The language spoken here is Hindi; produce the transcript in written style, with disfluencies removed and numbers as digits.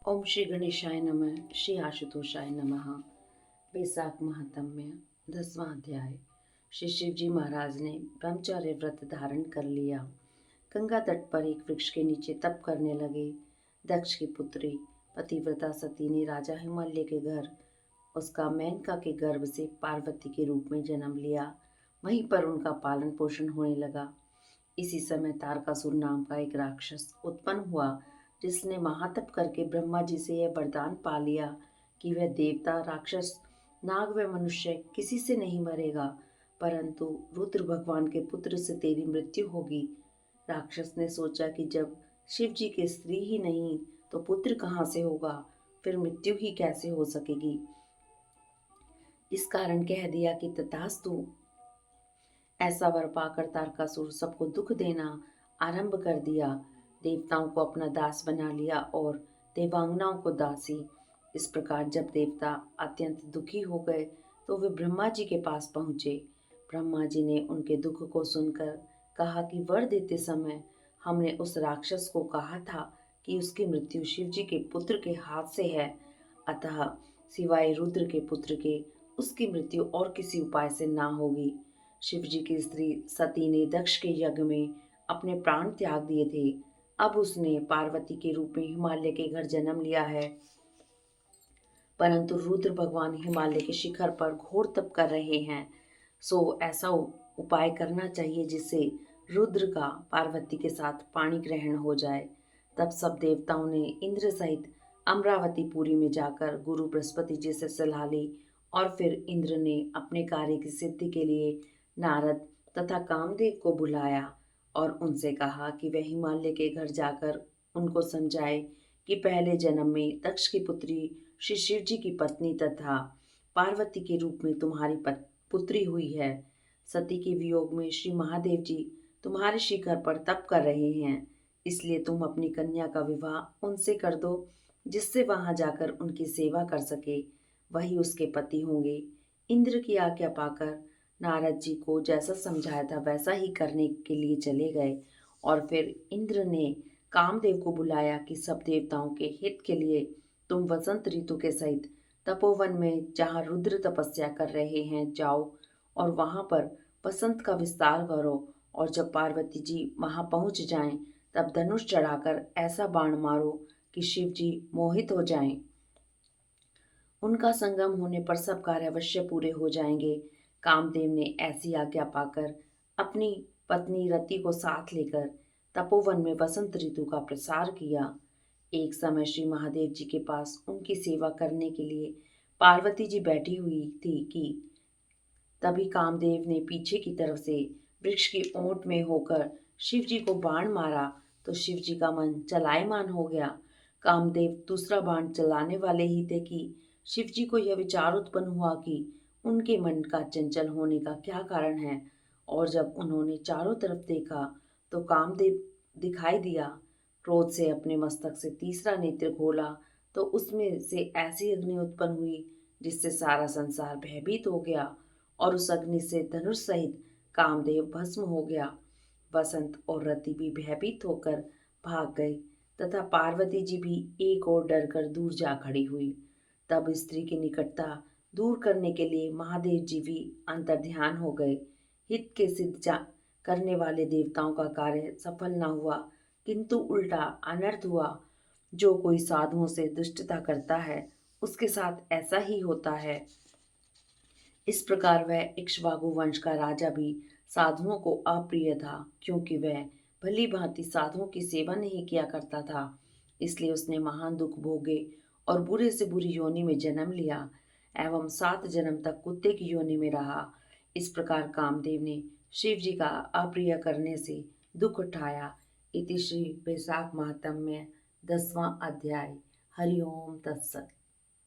ओम श्री गणेशाय नमः। श्री आशुतोषाय नमः। वैशाख महात्म्य 10वां अध्याय। श्री शिव जी महाराज ने ब्रह्मचर्य व्रत धारण कर लिया। गंगा तट पर एक वृक्ष के नीचे तप करने लगे। दक्ष की पुत्री पतिव्रता सती ने राजा हिमालय के घर उसका मेनका के गर्भ से पार्वती के रूप में जन्म लिया। वहीं पर उनका पालन पोषण होने लगा। इसी समय तारकासुर नाम का एक राक्षस उत्पन्न हुआ, जिसने महातप करके ब्रह्मा जी से यह वरदान पा लिया कि वह देवता, राक्षस, नाग व मनुष्य किसी से नहीं मरेगा, परंतु रुद्र भगवान के पुत्र से तेरी मृत्यु होगी। राक्षस ने सोचा कि जब शिव जी की स्त्री ही नहीं तो पुत्र कहाँ से होगा, फिर मृत्यु ही कैसे हो सकेगी। इस कारण कह दिया कि तथास्तु। ऐसा वर पाकर तारकासुर सबको दुख देना आरंभ कर दिया। देवताओं को अपना दास बना लिया और देवांगनाओं को दासी। इस प्रकार जब देवता अत्यंत दुखी हो गए तो वे ब्रह्मा जी के पास पहुँचे। ब्रह्मा जी ने उनके दुख को सुनकर कहा कि वर देते समय हमने उस राक्षस को कहा था कि उसकी मृत्यु शिव जी के पुत्र के हाथ से है, अतः सिवाय रुद्र के पुत्र के उसकी मृत्यु और किसी उपाय से ना होगी। शिव जी की स्त्री सती ने दक्ष के यज्ञ में अपने प्राण त्याग दिए थे। अब उसने पार्वती के रूप में हिमालय के घर जन्म लिया है, परंतु रुद्र भगवान हिमालय के शिखर पर घोर तप कर रहे हैं। सो ऐसा उपाय करना चाहिए जिससे रुद्र का पार्वती के साथ पाणी ग्रहण हो जाए। तब सब देवताओं ने इंद्र सहित अमरावतीपुरी में जाकर गुरु बृहस्पति जी से सलाह ली और फिर इंद्र ने अपने कार्य की सिद्धि के लिए नारद तथा कामदेव को बुलाया और उनसे कहा कि वह हिमालय के घर जाकर उनको समझाए कि पहले जन्म में दक्ष की पुत्री श्री शिव जी की पत्नी तथा पार्वती के रूप में तुम्हारी पुत्री हुई है। सती के वियोग में श्री महादेव जी तुम्हारे शिखर पर तप कर रहे हैं, इसलिए तुम अपनी कन्या का विवाह उनसे कर दो, जिससे वहां जाकर उनकी सेवा कर सके, वही उसके पति होंगे। इंद्र की आज्ञा पाकर नारद जी को जैसा समझाया था वैसा ही करने के लिए चले गए और फिर इंद्र ने कामदेव को बुलाया कि सब देवताओं के हित के लिए तुम वसंत ऋतु के सहित तपोवन में जहाँ रुद्र तपस्या कर रहे हैं जाओ और वहां पर वसंत का विस्तार करो, और जब पार्वती जी वहां पहुंच जाएं तब धनुष चढ़ाकर ऐसा बाण मारो कि शिव जी मोहित हो जाएं। उनका संगम होने पर सब कार्य अवश्य पूरे हो जाएंगे। कामदेव ने ऐसी आज्ञा पाकर अपनी पत्नी रति को साथ लेकर तपोवन में वसंत ऋतु का प्रसार किया। एक समय श्री महादेव जी के पास उनकी सेवा करने के लिए पार्वती जी बैठी हुई थी कि तभी कामदेव ने पीछे की तरफ से वृक्ष की ओट में होकर शिव जी को बाण मारा तो शिव जी का मन चलायमान हो गया। कामदेव दूसरा बाण चलाने वाले ही थे कि शिव जी को यह विचार उत्पन्न हुआ कि उनके मन का चंचल होने का क्या कारण है, और जब उन्होंने चारों तरफ देखा तो कामदेव दिखाई दिया। क्रोध से अपने मस्तक से तीसरा नेत्र खोला तो उसमें से ऐसी अग्नि उत्पन्न हुई जिससे सारा संसार भयभीत हो गया और उस अग्नि से धनुष सहित कामदेव भस्म हो गया। वसंत और रति भी भयभीत होकर भाग गए तथा पार्वती जी भी एक और डरकर दूर जा खड़ी हुई। तब स्त्री की निकटता दूर करने के लिए महादेव जी भी अंतर्ध्यान हो गए। हित के सिद्ध करने वाले देवताओं का कार्य सफल न हुआ, किंतु उल्टा अनर्थ हुआ। जो कोई साधुओं से दुष्टता करता है उसके साथ ऐसा ही होता है। इस प्रकार वह इक्ष्वाकु वंश का राजा भी साधुओं को अप्रिय था, क्योंकि वह भली भांति साधुओं की सेवा नहीं किया करता था। इसलिए उसने महान दुख भोगे और बुरे से बुरी योनि में जन्म लिया एवं 7 जन्म तक कुत्ते की योनि में रहा। इस प्रकार कामदेव ने शिव जी का अप्रिय करने से दुख उठाया। इति श्री वैशाख महात्म्य 10वां अध्याय। हरि ओम तत्सत।